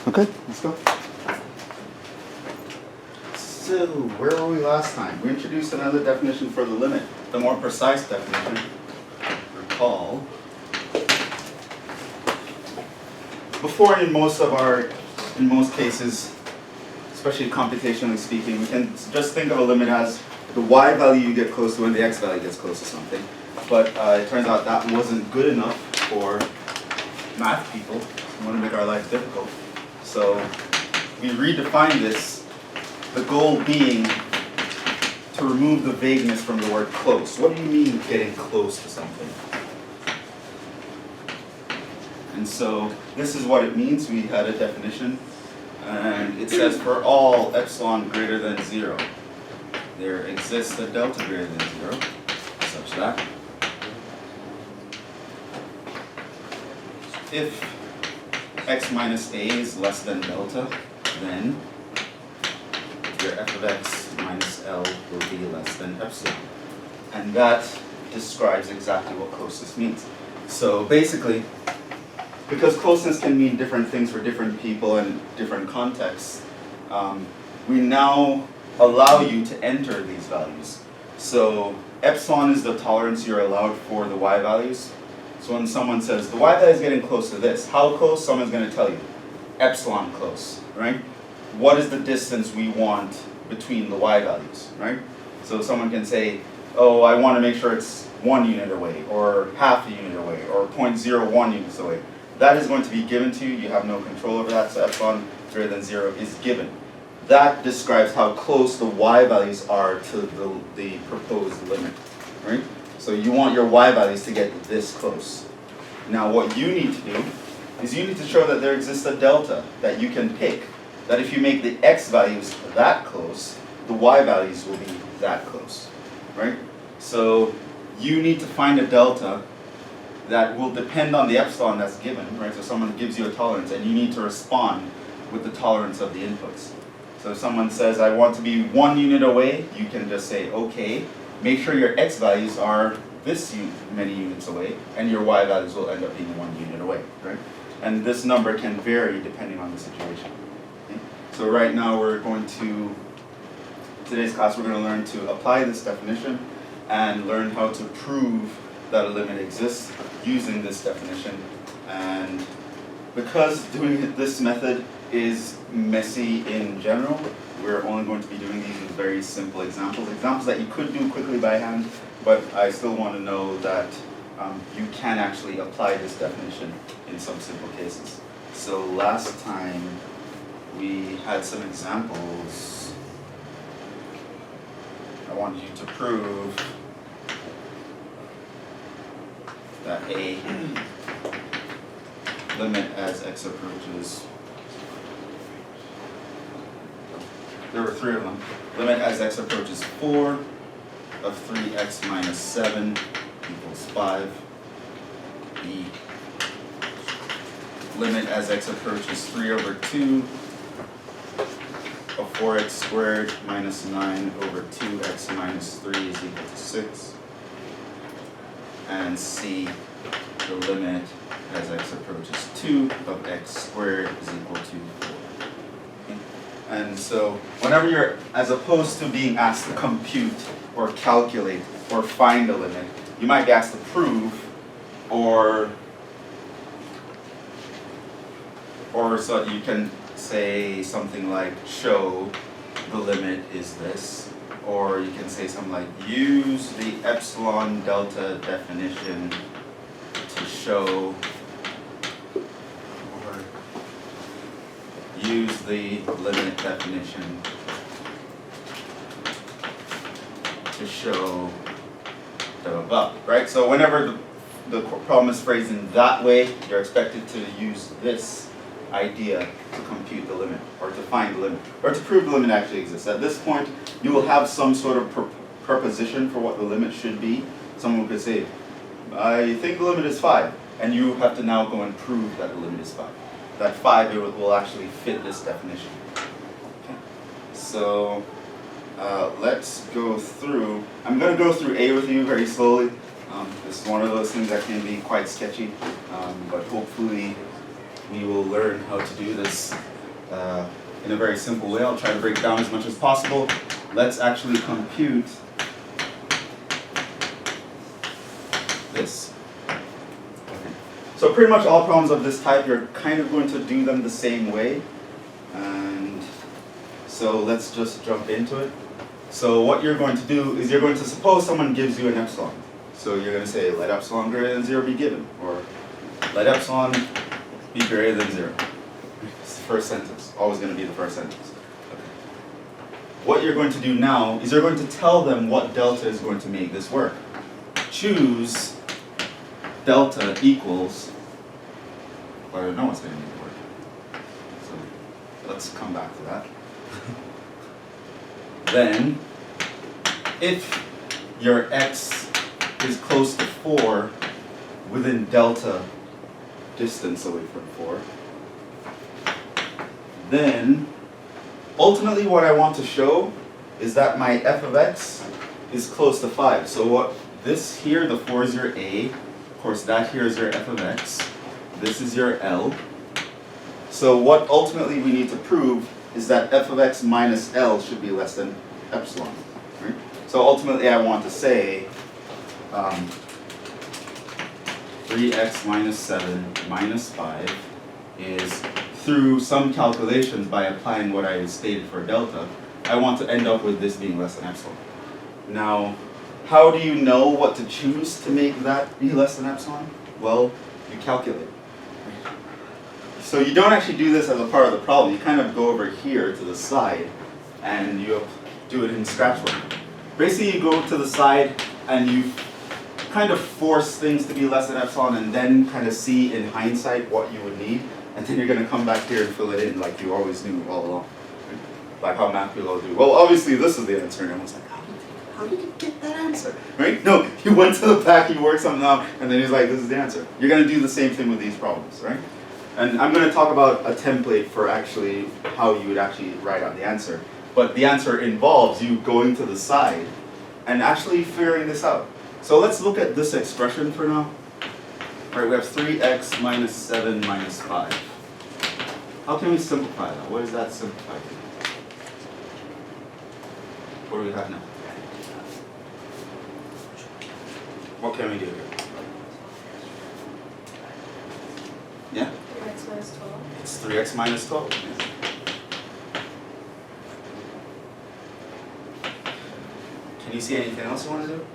Okay, let's go. So, where were we last time? We introduced another definition for the limit, the more precise definition. Recall. Before, in most cases, especially computationally speaking, we can just think of a limit as the y value you get close to when the x value gets close to something. But it turns out that wasn't good enough for math people who want to make our lives difficult. So we redefined this, the goal being to remove the vagueness from the word close. What do you mean getting close to something? And so this is what it means. We had a definition, and it says for all epsilon greater than 0, there exists a delta greater than 0, such that if x minus a is less than delta, then your f of x minus L will be less than epsilon. And that describes exactly what closeness means. So basically, because closeness can mean different things for different people and different contexts, we now allow you to enter these values. So epsilon is the tolerance you're allowed for the y values. So when someone says, the y value is getting close to this, how close? Someone's going to tell you, epsilon close, right? What is the distance we want between the y values, right? So someone can say, oh, I want to make sure it's 1 unit away, or half a unit away, or 0.01 units away. That is going to be given to you. You have no control over that, so epsilon greater than 0 is given. That describes how close the y values are to the proposed limit, right? So you want your y values to get this close. Now what you need to do is you need to show that there exists a delta that you can pick, that if you make the x values that close, the y values will be that close, right? So you need to find a delta that will depend on the epsilon that's given, right? So someone gives you a tolerance and you need to respond with the tolerance of the inputs. So if someone says, I want to be 1 unit away, you can just say, okay, make sure your x values are this many units away, and your y values will end up being 1 unit away, right? And this number can vary depending on the situation. Okay? So right now today's class we're going to learn to apply this definition and learn how to prove that a limit exists using this definition. And because doing this method is messy in general, we're only going to be doing these with very simple examples that you could do quickly by hand, but I still want to know that you can actually apply this definition in some simple cases. So last time we had some examples. I wanted you to prove that a limit as x approaches. There were 3 of them. Limit as x approaches 4 of 3x minus 7 equals 5. B. Limit as x approaches 3 over 2 of 4x squared minus 9 over 2x minus 3 is equal to 6. And C, the limit as x approaches 2 of x squared is equal to 4. Okay. And so whenever you're, as opposed to being asked to compute or calculate or find a limit, you might be asked to prove or so you can say something like show the limit is this, or you can say something like use the epsilon-delta definition to show, or use the limit definition to show blah blah blah, right? So whenever the problem is phrased in that way, you're expected to use this idea to compute the limit, or to find the limit, or to prove the limit actually exists. At this point, you will have some sort of proposition for what the limit should be. Someone could say, I think the limit is 5, and you have to now go and prove that the limit is 5. That 5 will actually fit this definition. Okay. So let's go through. I'm going to go through A with you very slowly. This is one of those things that can be quite sketchy, but hopefully we will learn how to do this in a very simple way. I'll try to break down as much as possible. Let's actually compute this. Okay. So pretty much all problems of this type, you're kind of going to do them the same way. And so let's just jump into it. So what you're going to do is you're going to suppose someone gives you an epsilon. So you're going to say let epsilon greater than 0 be given, or let epsilon be greater than 0. It's the first sentence, always going to be the first sentence. Okay. What you're going to do now is you're going to tell them what delta is going to make this work. Choose delta equals, well, I don't know what's going to make it work. So let's come back to that. Then, if your x is close to 4 within delta distance away from 4, then ultimately what I want to show is that my f of x is close to 5. So what this here, the 4 is your a, of course that here is your f of x, this is your L. So what ultimately we need to prove is that f of x minus L should be less than epsilon. Right? So ultimately I want to say 3x minus 7 minus 5 is, through some calculations by applying what I stated for delta, I want to end up with this being less than epsilon. Now, how do you know what to choose to make that be less than epsilon? Well, you calculate. So you don't actually do this as a part of the problem. You kind of go over here to the side and you do it in scratch work. Basically you go to the side and you kind of force things to be less than epsilon and then kind of see in hindsight what you would need, and then you're going to come back here and fill it in like you always knew all along. Like how math people do. Well, obviously this is the answer, and everyone's like, how did you get that answer? Right? No, he went to the back, he worked something out, and then he's like, this is the answer. You're going to do the same thing with these problems, right? And I'm going to talk about a template for actually how you would actually write out the answer. But the answer involves you going to the side and actually figuring this out. So let's look at this expression for now. All right, we have 3x minus 7 minus 5. How can we simplify that? What does that simplify to? What do we have now? What can we do here? Yeah? 3x minus 12. It's 3x minus 12. Yeah. Can you see anything else you want to do?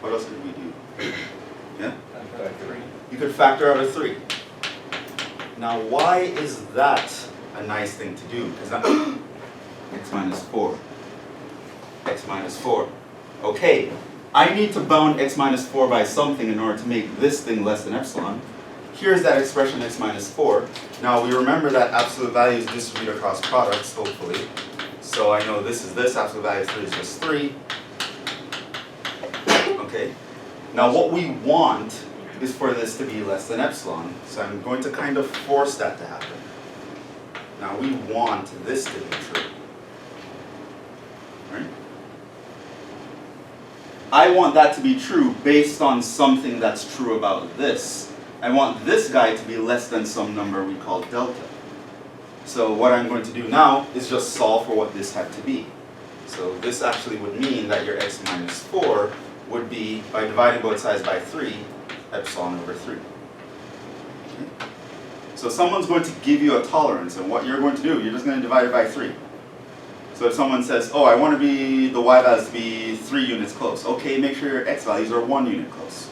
What else could we do? Yeah? You could factor out a 3. Now why is that a nice thing to do? Because that x minus 4. X minus 4. Okay, I need to bound x minus 4 by something in order to make this thing less than epsilon. Here's that expression x minus 4. Now we remember that absolute values distribute across products, hopefully. So I know this is this, absolute value of 3 is just 3. Okay. Now what we want is for this to be less than epsilon. So I'm going to kind of force that to happen. Now we want this to be true. Right? I want that to be true based on something that's true about this. I want this guy to be less than some number we call delta. So what I'm going to do now is just solve for what this had to be. So this actually would mean that your x minus 4 would be, by dividing both sides by 3, epsilon over 3. Okay. So someone's going to give you a tolerance, and what you're going to do, you're just going to divide it by 3. So if someone says, oh, I want the y values to be 3 units close. Okay, make sure your x values are 1 unit close.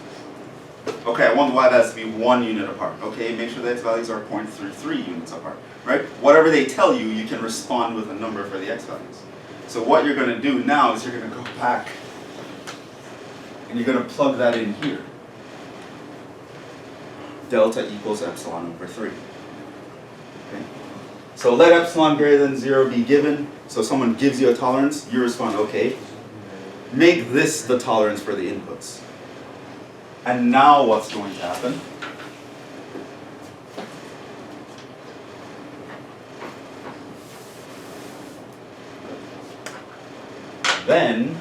Okay, I want the y values to be 1 unit apart. Okay, make sure the x values are 0.33 units apart. Right? Whatever they tell you, you can respond with a number for the x values. So what you're going to do now is you're going to go back and you're going to plug that in here. Delta equals epsilon over 3. Okay? So let epsilon greater than 0 be given. So someone gives you a tolerance, you respond, okay. Make this the tolerance for the inputs. And now what's going to happen? Then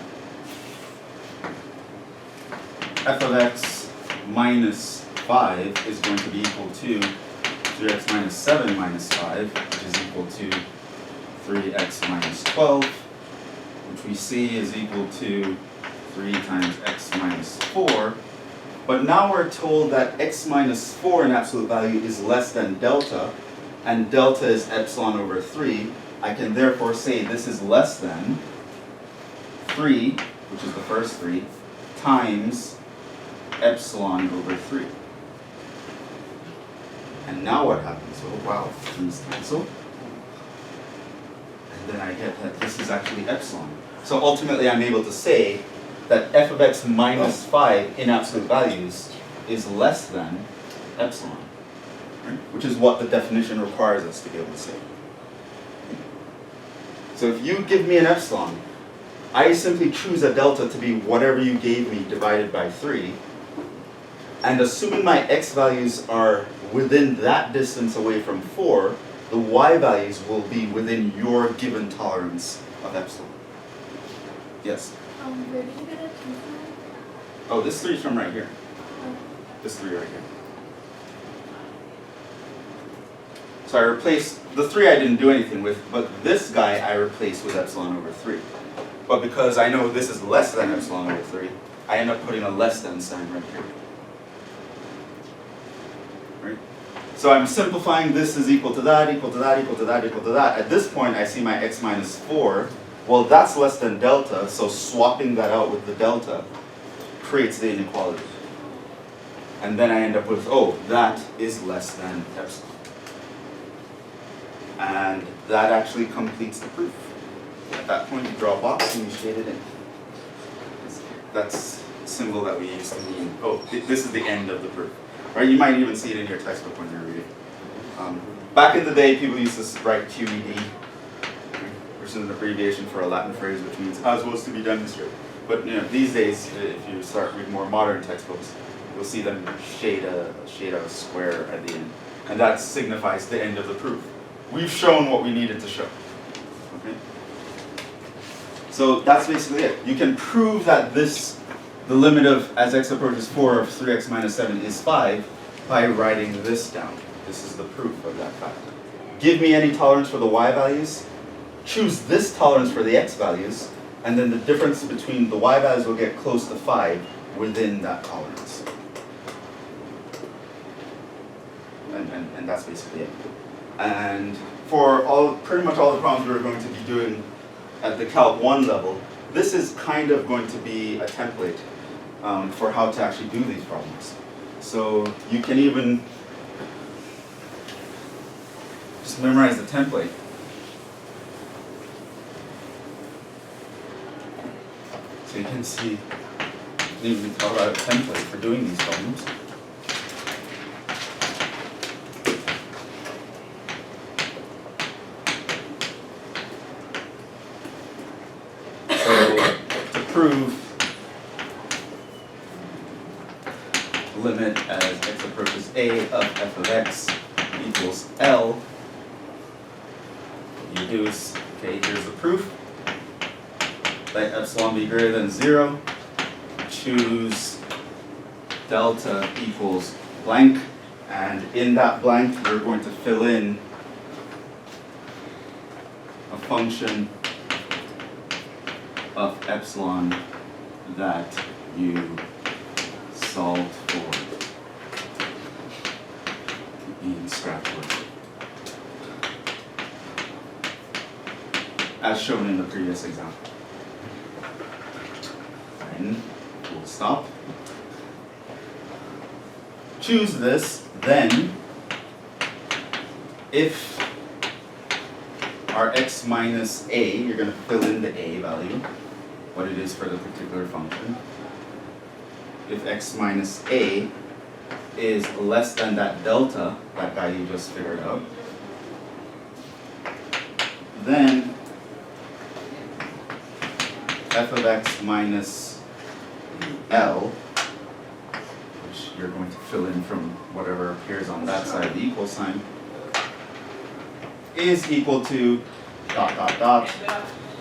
f of x minus 5 is going to be equal to 3x minus 7 minus 5, which is equal to 3x minus 12, which we see is equal to 3 times x minus 4. But now we're told that x minus 4 in absolute value is less than delta, and delta is epsilon over 3. I can therefore say this is less than 3, which is the first 3, times epsilon over 3. And now what happens? Oh wow, 3's cancel. And then I get that this is actually epsilon. So ultimately I'm able to say that f of x minus 5 in absolute values is less than epsilon, right? Which is what the definition requires us to be able to say. So if you give me an epsilon, I simply choose a delta to be whatever you gave me divided by 3, and assuming my x values are within that distance away from 4, the y values will be within your given tolerance of epsilon. Yes? Where did you get a 2 from? Oh, this 3 is from right here. Oh. This 3 right here. So I replaced, the 3 I didn't do anything with, but this guy I replaced with epsilon over 3. But because I know this is less than epsilon over 3, I end up putting a less than sign right here. Right? So I'm simplifying this is equal to that, equal to that, equal to that, equal to that. At this point I see my x minus 4. Well, that's less than delta, so swapping that out with the delta creates the inequality. And then I end up with, oh, that is less than epsilon. And that actually completes the proof. At that point, you draw a box and you shade it in. That's the symbol that we use to mean, oh, this is the end of the proof. Right? You might even see it in your textbook when you're reading. Back in the day, people used to write QED, which is an abbreviation for a Latin phrase which means as was to be demonstrated. But these days, if you start reading more modern textbooks, you'll see them shade a square at the end. And that signifies the end of the proof. We've shown what we needed to show. Okay? So that's basically it. You can prove that the limit of as x approaches 4 of 3x minus 7 is 5 by writing this down. This is the proof of that fact. Give me any tolerance for the y values, choose this tolerance for the x values, and then the difference between the y values will get close to 5 within that tolerance. And that's basically it. And for pretty much all the problems we're going to be doing at the Calc 1 level, this is kind of going to be a template for how to actually do these problems. So you can even just memorize the template. So you can see, you can talk about a template for doing these problems. Prove limit as x approaches a of f of x equals L. What you do is, okay, here's the proof. Let epsilon be greater than 0. Choose delta equals blank, and in that blank you're going to fill in a function of epsilon that you solved for in Scratchbook, as shown in the previous example. And we'll stop. Choose this, then if our x minus a, you're going to fill in the a value, what it is for the particular function. If x minus a is less than that delta, that guy you just figured out, then f of x minus L, which you're going to fill in from whatever appears on that side of the equal sign, is equal to ...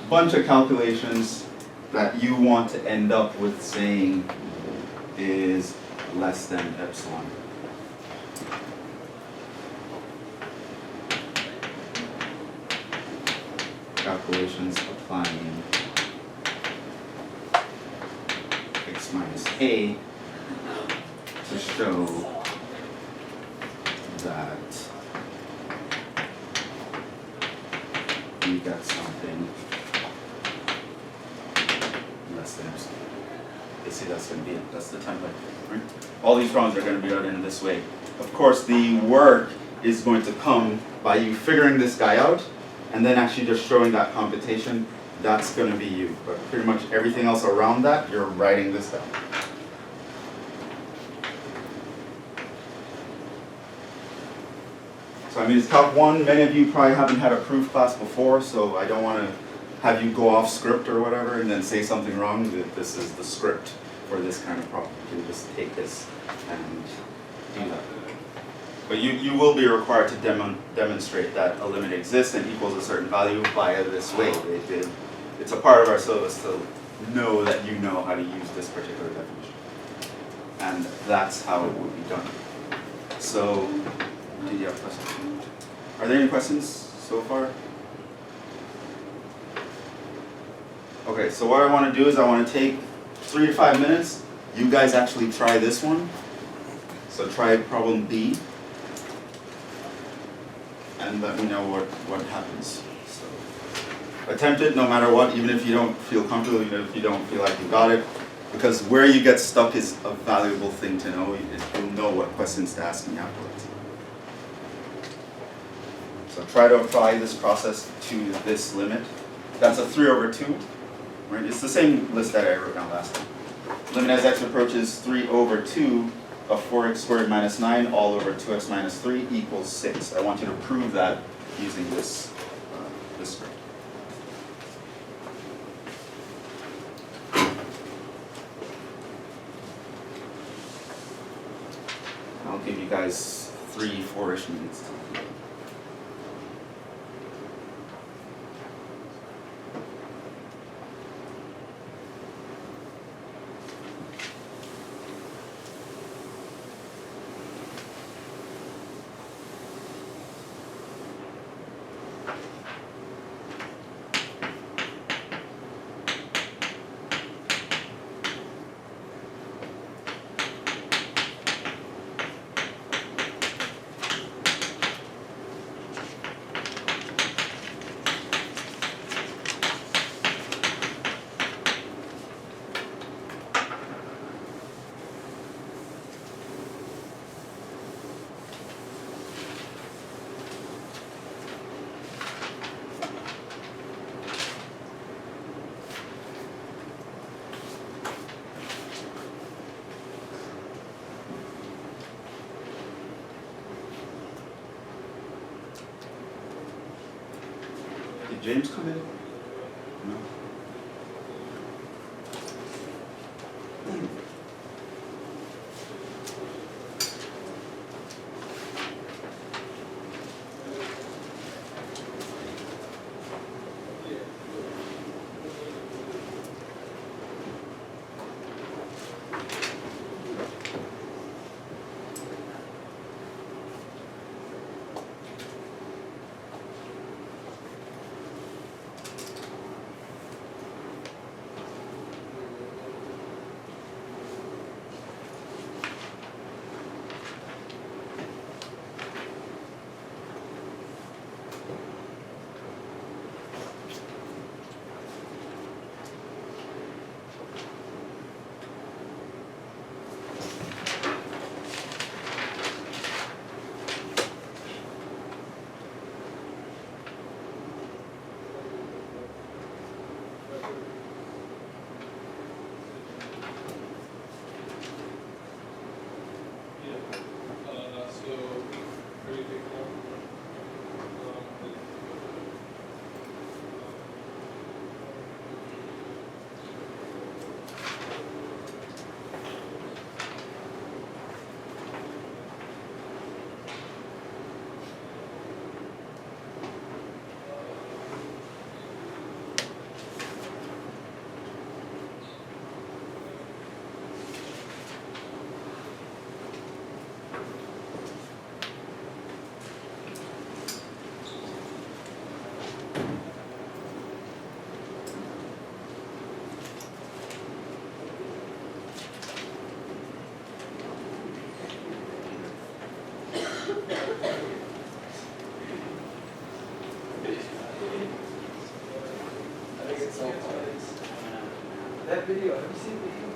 bunch of calculations that you want to end up with saying is less than epsilon. calculations applying x minus a to show that you got something less than epsilon. You see, that's going to be it. That's the template, right? All these problems are going to be done in this way. Of course, the work is going to come by you figuring this guy out and then actually just showing that computation. That's going to be you. But pretty much everything else around that, you're writing this down. So I mean, it's Calc 1. Many of you probably haven't had a proof class before, so I don't want to have you go off script or whatever and then say something wrong. This is the script for this kind of problem. You can just take this and do that. But you will be required to demonstrate that a limit exists and equals a certain value via this way. It's a part of our syllabus to know that you know how to use this particular definition. And that's how it would be done. So, did you have questions? Are there any questions so far? Okay, so what I want to do is I want to take 3 to 5 minutes. You guys actually try this one. So try problem B. And let me know what happens. So attempt it no matter what, even if you don't feel comfortable, even if you don't feel like you got it. Because where you get stuck is a valuable thing to know. You'll know what questions to ask me afterwards. So try to apply this process to this limit. That's a 3/2. Right? It's the same list that I wrote down last time. Limit as x approaches 3/2 of 4x squared minus 9 all over 2x minus 3 equals 6. I want you to prove that using this script. I'll give you guys 3-4-ish minutes. Did James come in? No. think it's so funny. That video, have you seen the video?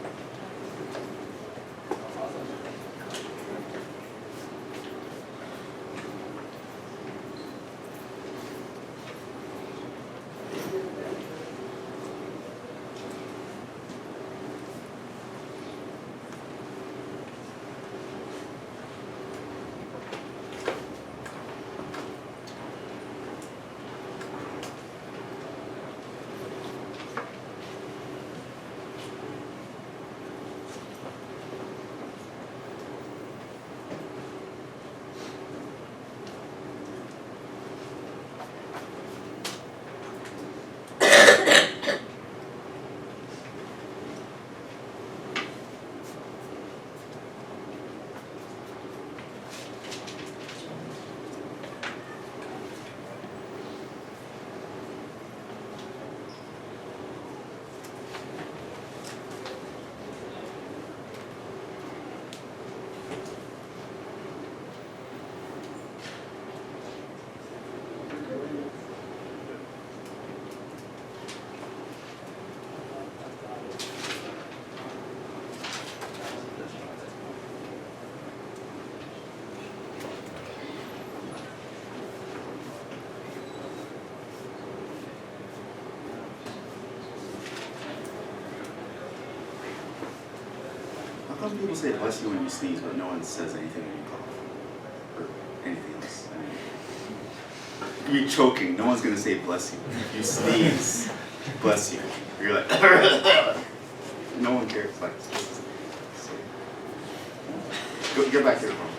How come people say bless you when you sneeze, but no one says anything when you cough? Or anything else? I mean, you're choking, no one's gonna say bless you. You sneeze, bless you. You're like, no one cares. Like, go, get back to your phone.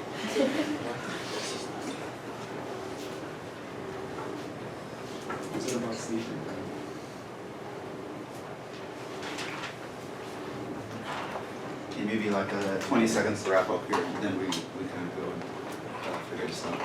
Is it about sleeping? Okay, maybe like 20 seconds to wrap up here, and then we kind of go and figure this out.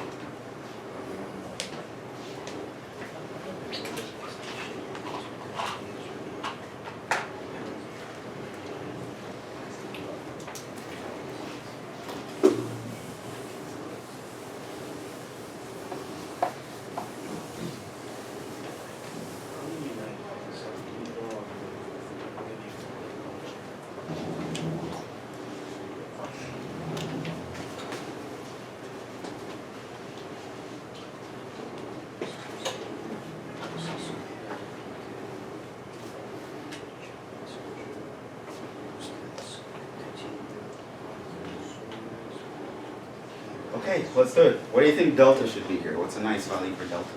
Okay, let's do it. What do you think delta should be here? What's a nice value for delta?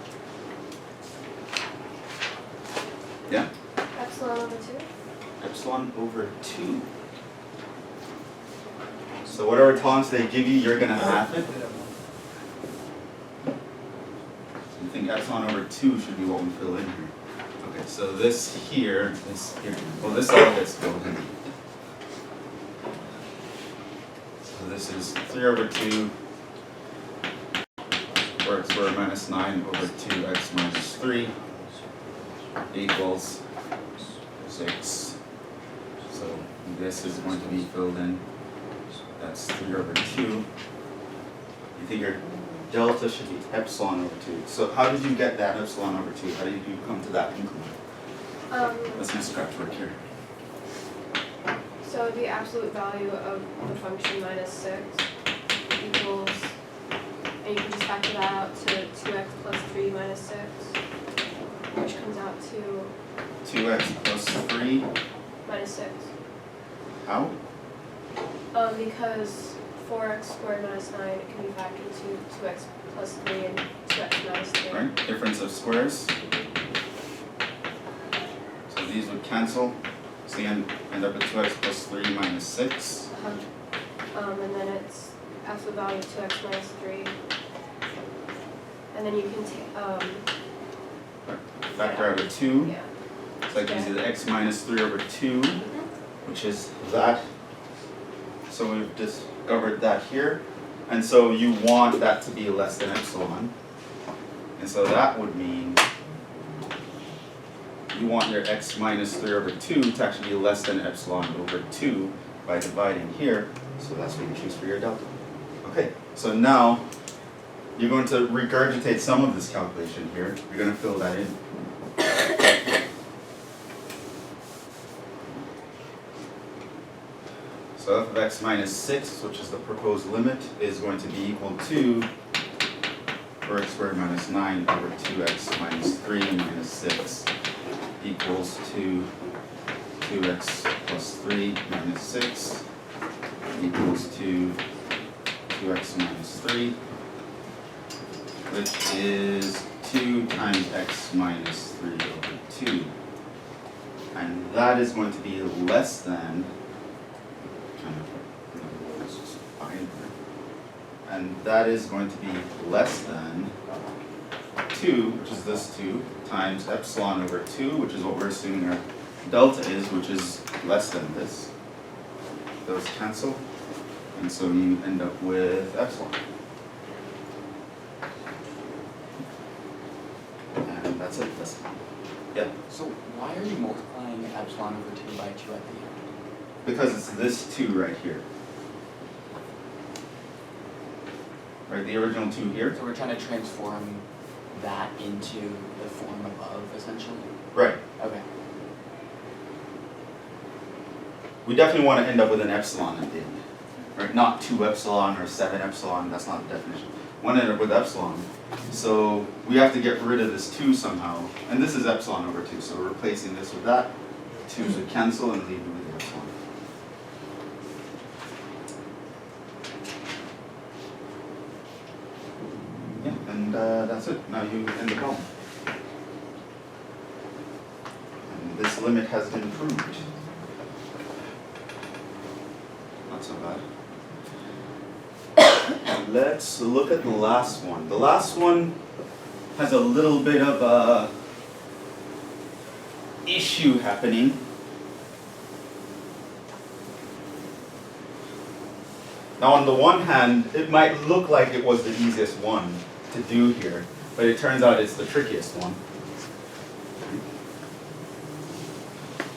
Yeah? Epsilon over 2. Epsilon over 2. So whatever tolerance they give you, you're going to have it. You think epsilon over 2 should be what we fill in here. Okay, so this here, well, this all gets filled in. So this is 3 over 2. X squared minus 9 over 2x minus 3 equals 6. So this is going to be filled in. That's 3 over 2. You think your delta should be epsilon over 2. So how did you get that epsilon over 2? How did you come to that conclusion? Let's do scratch work here. So the absolute value of the function minus 6 equals, and you can just factor that out to 2x plus 3 minus 6, which comes out to 2x plus 3 minus 6. How? Because 4x squared minus 9 it can be factored to 2x plus 3 and 2x minus 3. Right? Difference of squares. So these would cancel. So you end up with 2x plus 3 minus 6. And then it's absolute value of 2x minus 3. And then you can Factor out a 2. yeah. So that gives you the x minus 3 over 2, which is that. So we've discovered that here. And so you want that to be less than epsilon. And so that would mean you want your x minus 3 over 2 to actually be less than epsilon over 2 by dividing here. So that's what you choose for your delta. Okay, so now you're going to regurgitate some of this calculation here. You're going to fill that in. So f of x minus 6, which is the proposed limit, is going to be equal to 4x squared minus 9 over 2x minus 3 minus 6 equals to 2x plus 3 minus 6 equals to 2x minus 3, which is 2 times x minus 3 over 2. And that is going to be less than, and that is going to be less than 2, which is this 2, times epsilon over 2, which is what we're assuming our delta is, which is less than this. Those cancel, and so you end up with epsilon. And that's it. That's it. Yeah. So why are you multiplying epsilon over 2 by 2 at the end? Because it's this 2 right here. Right, the original 2 here? So we're trying to transform that into the form above, essentially? Right. Okay. We definitely want to end up with an epsilon at the end. Right? Not 2 epsilon or 7 epsilon, that's not the definition. We want to end up with epsilon. So we have to get rid of this 2 somehow. And this is epsilon over 2, so we're replacing this with that. 2's would cancel and leave it with the epsilon. Yeah, and that's it. Now you end the problem. And this limit has been proved. Not so bad. Let's look at the last one. The last one has a little bit of a issue happening. Now on the one hand, it might look like it was the easiest one to do here, but it turns out it's the trickiest one.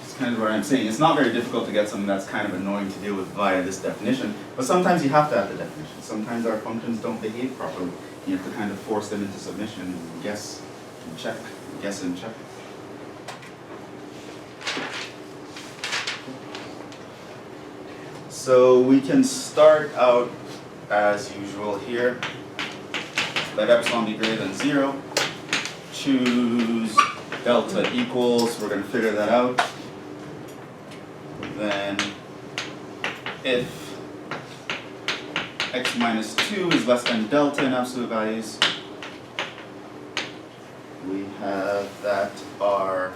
It's kind of what I'm saying. It's not very difficult to get something that's kind of annoying to deal with via this definition, but sometimes you have to have the definition. Sometimes our functions don't behave properly. You have to kind of force them into submission and guess and check, guess and check. So we can start out as usual here. Let epsilon be greater than 0. Choose delta equals, we're going to figure that out. Then if x minus 2 is less than delta in absolute values, we have that our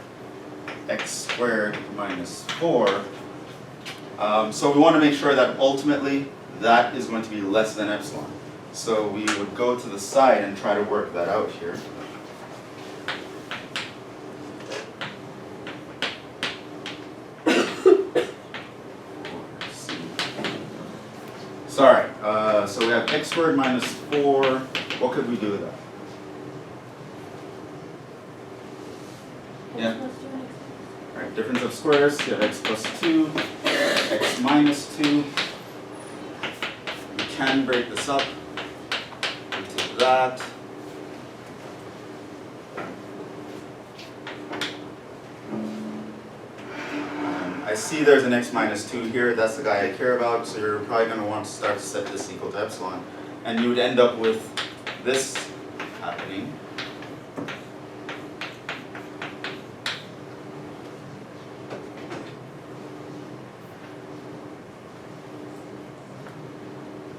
x squared minus 4. So we want to make sure that ultimately that is going to be less than epsilon. So we would go to the side and try to work that out here. Sorry, so we have x squared minus 4. What could we do with that? Yeah. All right, difference of squares, you have x plus 2, x minus 2. We can break this up into that. I see there's an x minus 2 here, that's the guy I care about, so you're probably going to want to start to set this equal to epsilon. And you would end up with this happening.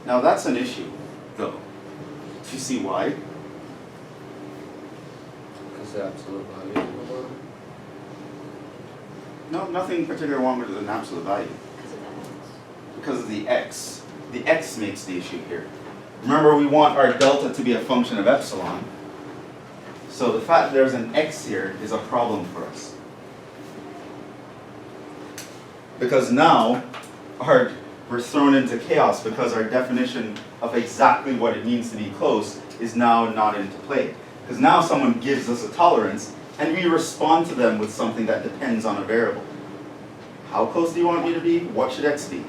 Now that's an issue, though. Do you see why? Because the absolute value. No, nothing particular wrong with an absolute value. Because of the x. The x makes the issue here. Remember, we want our delta to be a function of epsilon. So the fact there's an x here is a problem for us. Because now we're thrown into chaos because our definition of exactly what it means to be close is now not into play. Because now someone gives us a tolerance and we respond to them with something that depends on a variable. How close do you want me to be? What should x be?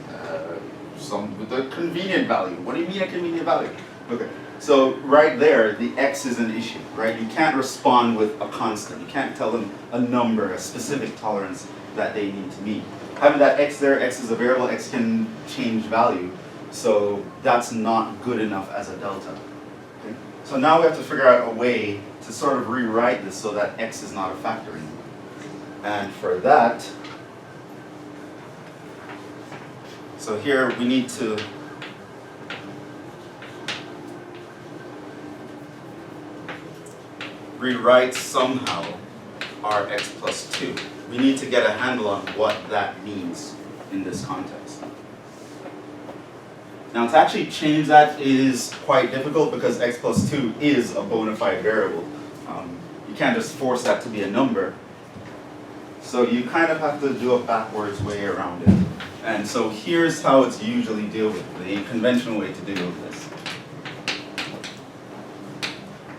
Some with a convenient value. What do you mean a convenient value? Okay, so right there, the x is an issue, right? You can't respond with a constant. You can't tell them a number, a specific tolerance that they need to meet. Having that x there, x is a variable, x can change value, so that's not good enough as a delta. Okay? So now we have to figure out a way to sort of rewrite this so that x is not a factor anymore. And for that, so here we need to rewrite somehow our x plus 2. We need to get a handle on what that means in this context. Now to actually change that is quite difficult because x plus 2 is a bona fide variable. You can't just force that to be a number. So you kind of have to do a backwards way around it. And so here's how it's usually dealt with, the conventional way to deal with this.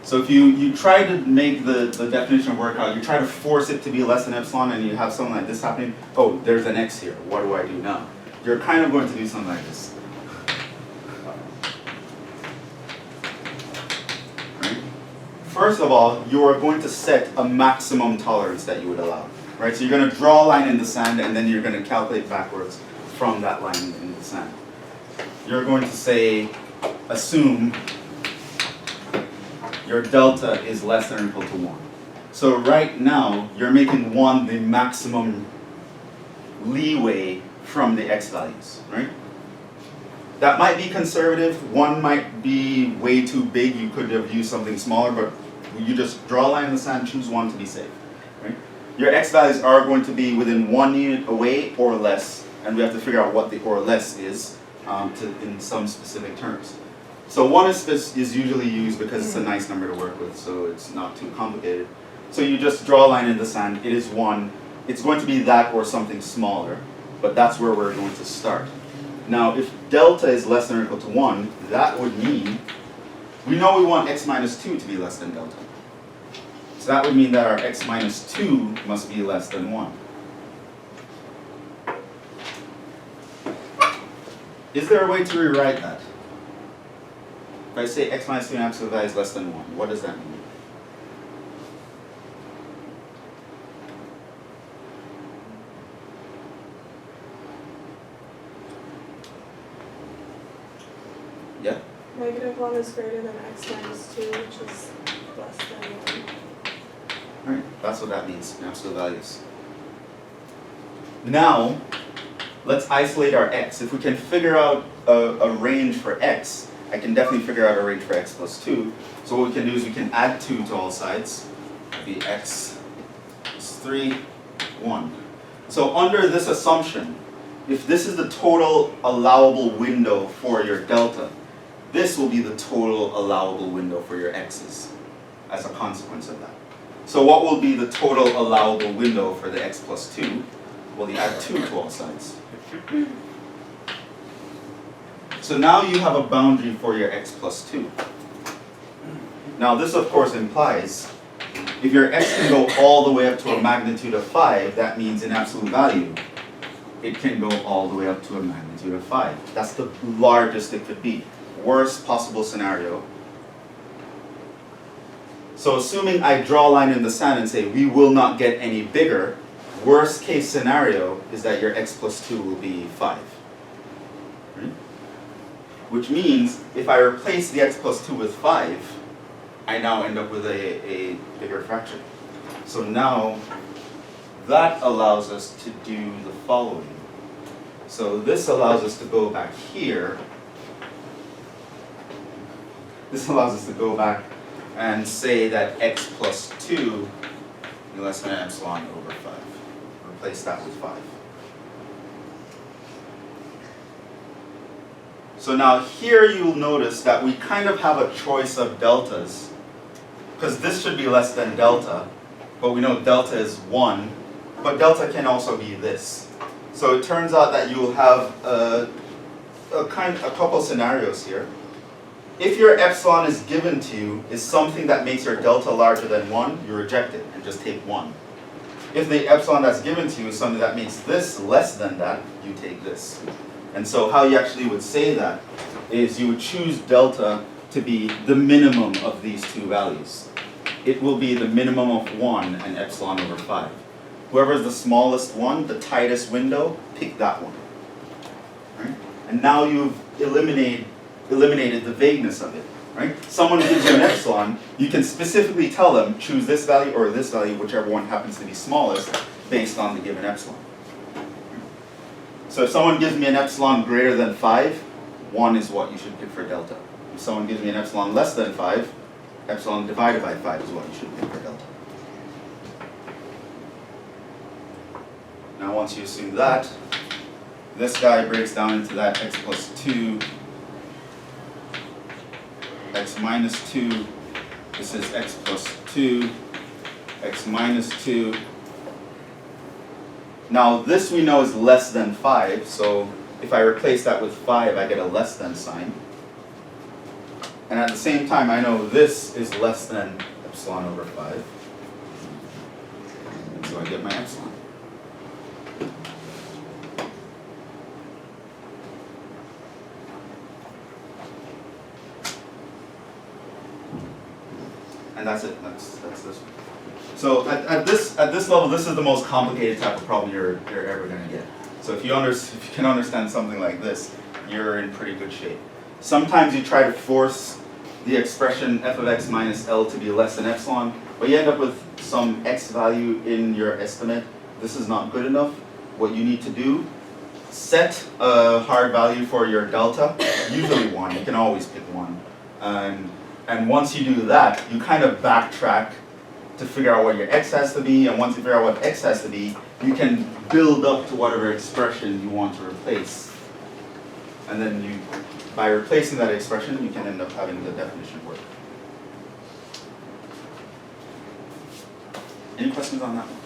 So if you try to make the definition work out, you try to force it to be less than epsilon and you have something like this happening, oh, there's an x here, what do I do now? You're kind of going to do something like this. Right? First of all, you are going to set a maximum tolerance that you would allow. Right? So you're going to draw a line in the sand and then you're going to calculate backwards from that line in the sand. You're going to say, assume your delta is less than or equal to 1. So right now, you're making 1 the maximum leeway from the x values, right? That might be conservative, 1 might be way too big, you could have used something smaller, but you just draw a line in the sand, choose 1 to be safe, right? Your x values are going to be within 1 unit away or less, and we have to figure out what the or less is in some specific terms. So 1 is usually used because it's a nice number to work with, so it's not too complicated. So you just draw a line in the sand, it is 1. It's going to be that or something smaller, but that's where we're going to start. Now, if delta is less than or equal to 1, that would mean, we know we want x minus 2 to be less than delta. So that would mean that our x minus 2 must be less than 1. Is there a way to rewrite that? If I say x minus 2 in absolute value is less than 1, what does that mean? Yeah? -1 is greater than x minus 2, which is less than 1. Alright, that's what that means in absolute values. Now, let's isolate our x. If we can figure out a range for x, I can definitely figure out a range for x plus 2. So what we can do is we can add 2 to all sides. That'd be x plus 3, 1. So under this assumption, if this is the total allowable window for your delta, this will be the total allowable window for your x's as a consequence of that. So what will be the total allowable window for the x plus 2? Well, you add 2 to all sides. So now you have a boundary for your x plus 2. Now this of course implies if your x can go all the way up to a magnitude of 5, that means in absolute value, it can go all the way up to a magnitude of 5. That's the largest it could be. Worst possible scenario. So assuming I draw a line in the sand and say we will not get any bigger, worst case scenario is that your x plus 2 will be 5. Right? Which means if I replace the x plus 2 with 5, I now end up with a bigger fraction. So now that allows us to do the following. So this allows us to go back here. This allows us to go back and say that x plus 2 is less than epsilon over 5. Replace that with 5. So now here you'll notice that we kind of have a choice of deltas, because this should be less than delta, but we know delta is 1, but delta can also be this. So it turns out that you'll have a couple scenarios here. If your epsilon is given to you is something that makes your delta larger than 1, you reject it and just take 1. If the epsilon that's given to you is something that makes this less than that, you take this. And so how you actually would say that is you would choose delta to be the minimum of these two values. It will be the minimum of 1 and epsilon over 5. Whoever is the smallest one, the tightest window, pick that one. Right? And now you've eliminated the vagueness of it. Right? Someone gives you an epsilon, you can specifically tell them, choose this value or this value, whichever one happens to be smallest, based on the given epsilon. So if someone gives me an epsilon greater than 5, 1 is what you should pick for delta. If someone gives me an epsilon less than 5, epsilon divided by 5 is what you should pick for delta. Now once you assume that, this guy breaks down into that x plus 2, x minus 2, this is x plus 2, x minus 2. Now this we know is less than 5, so if I replace that with 5, I get a less than sign. And at the same time, I know this is less than epsilon over 5. And so I get my epsilon. And that's it. That's this one. So at this level, this is the most complicated type of problem you're ever going to get. So if you can understand something like this, you're in pretty good shape. Sometimes you try to force the expression f of x minus L to be less than epsilon, but you end up with some x value in your estimate. This is not good enough. What you need to do, set a hard value for your delta, usually 1. You can always pick 1. And once you do that, you kind of backtrack to figure out what your x has to be, and once you figure out what x has to be, you can build up to whatever expression you want to replace. And then by replacing that expression, you can end up having the definition work. Any questions on that one?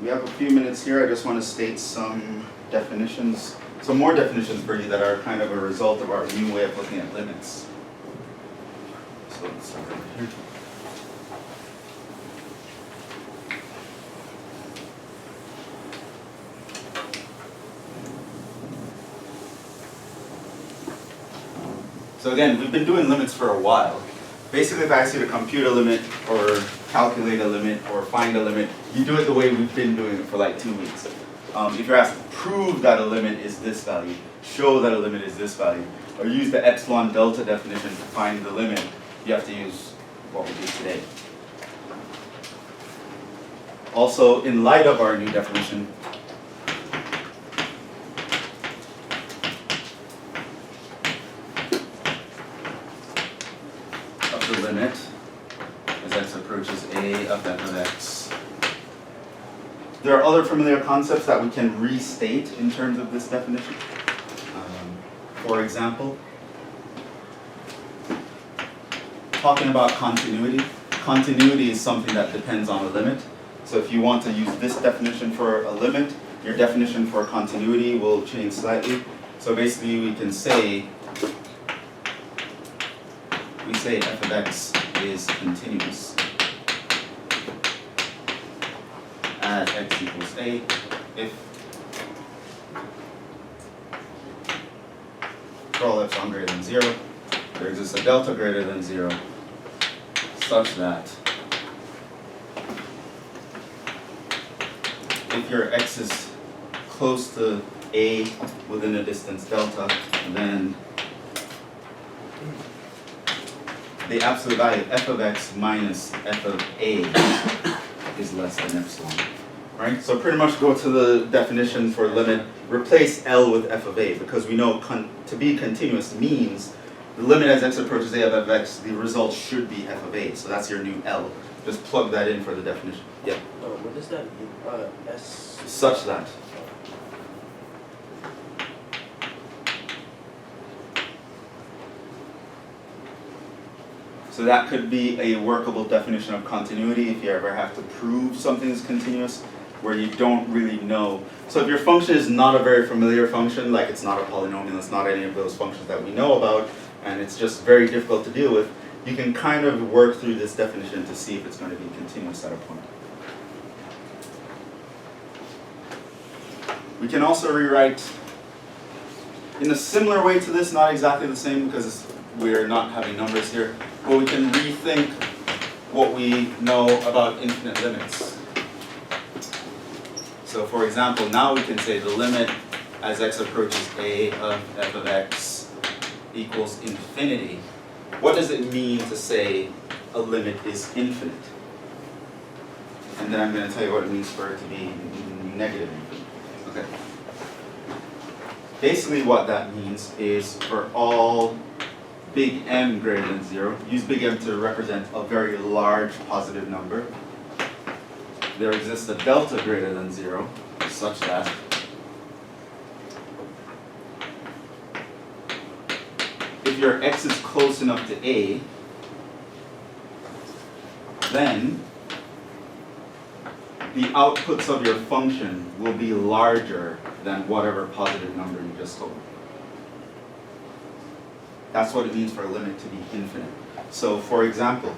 We have a few minutes here. I just want to state some definitions, some more definitions for you that are kind of a result of our new way of looking at limits. So let's start over here. So again, we've been doing limits for a while. Basically, if I ask you to compute a limit or calculate a limit or find a limit, you do it the way we've been doing it for like 2 weeks. If you're asked to prove that a limit is this value, show that a limit is this value, or use the epsilon-delta definition to find the limit, you have to use what we did today. Also, in light of our new definition, of the limit as x approaches a of f of x. There are other familiar concepts that we can restate in terms of this definition. For example, talking about continuity. Continuity is something that depends on a limit. So if you want to use this definition for a limit, your definition for continuity will change slightly. So basically we can say, f of x is continuous at x equals a if for all epsilon greater than 0, there exists a delta greater than 0 such that if your x is close to a within a distance delta, then the absolute value f of x minus f of a is less than epsilon. Right? So pretty much go to the definition for limit, replace L with f of a, because we know to be continuous means the limit as x approaches a of f of x, the result should be f of a. So that's your new L. Just plug that in for the definition. Yeah. What does that mean? S. Such that. So that could be a workable definition of continuity if you ever have to prove something is continuous where you don't really know. So if your function is not a very familiar function, like it's not a polynomial, it's not any of those functions that we know about, and it's just very difficult to deal with, you can kind of work through this definition to see if it's going to be continuous at a point. We can also rewrite in a similar way to this, not exactly the same because we're not having numbers here, but we can rethink what we know about infinite limits. So for example, now we can say the limit as x approaches a of f of x equals infinity. What does it mean to say a limit is infinite? And then I'm going to tell you what it means for it to be negative infinite. Okay. Basically what that means is for all big M greater than 0, use big M to represent a very large positive number. There exists a delta greater than 0 such that if your x is close enough to a, then the outputs of your function will be larger than whatever positive number you just told. That's what it means for a limit to be infinite. So for example,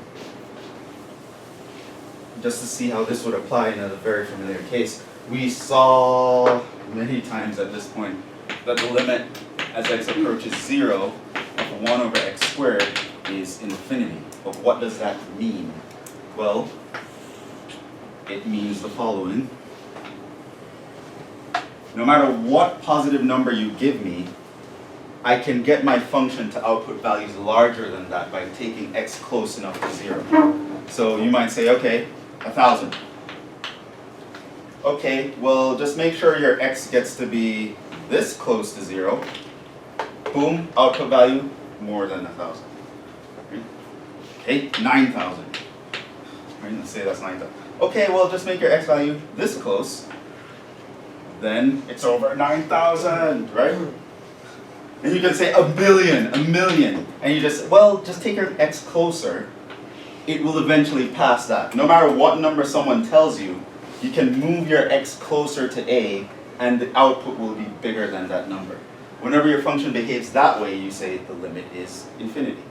just to see how this would apply in a very familiar case, we saw many times at this point that the limit as x approaches 0 of 1 over x squared is infinity. But what does that mean? Well, it means the following. No matter what positive number you give me, I can get my function to output values larger than that by taking x close enough to 0. So you might say, okay, 1,000. Okay, well just make sure your x gets to be this close to 0. Boom, output value more than 1,000. Okay, 9,000. Let's say that's 9,000. Okay, well just make your x value this close. Then it's over 9,000, right? And you can say a billion, and you just take your x closer. It will eventually pass that. No matter what number someone tells you, you can move your x closer to a, and the output will be bigger than that number. Whenever your function behaves that way, you say the limit is infinity.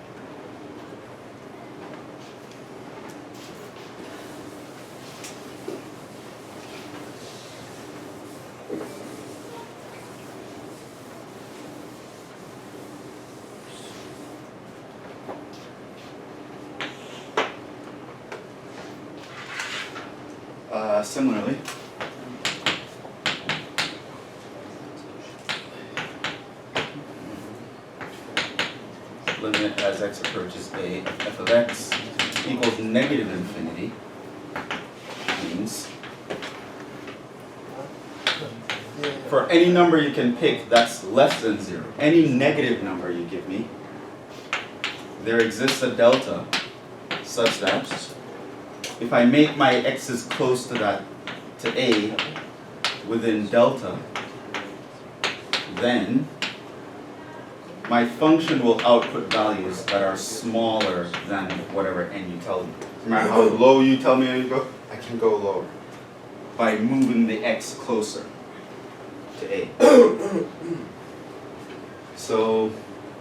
Similarly, limit as x approaches a of f of x equals negative infinity means for any number you can pick that's less than 0, any negative number you give me, there exists a delta such that if I make my x's close to a within delta, then my function will output values that are smaller than whatever n you tell me. No matter how low you tell me to go, I can go lower by moving the x closer to a. So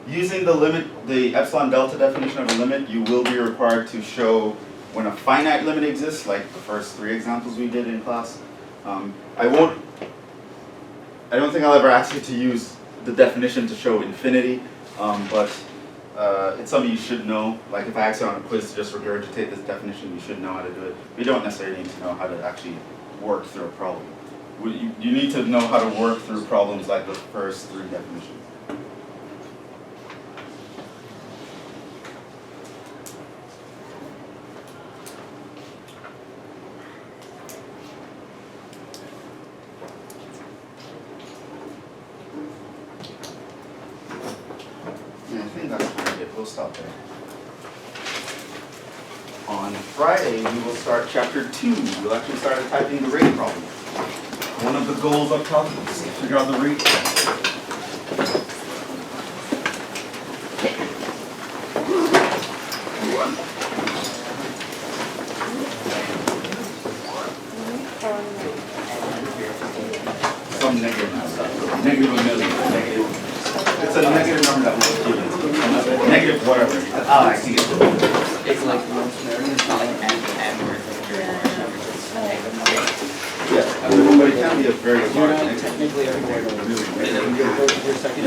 using the limit, the epsilon-delta definition of a limit, you will be required to show when a finite limit exists, like the first 3 examples we did in class. I don't think I'll ever ask you to use the definition to show infinity, but it's something you should know. Like if I ask you on a quiz to just regurgitate this definition, you should know how to do it. You don't necessarily need to know how to actually work through a problem. You need to know how to work through problems like the first 3 definitions. We'll stop there. On Friday, we will start chapter 2. We'll actually start typing the rate problem. One of the goals up top is to figure out the rate problem. Some negative number. Negative a million. Negative. It's a negative number that was given. negative, whatever. Oh, I see. It's like most known, it's not like n where it's like very large numbers, it's negative numbers. Yeah, but it can be a very You're large not negative. technically everywhere to remove, right? Yeah. You go to your second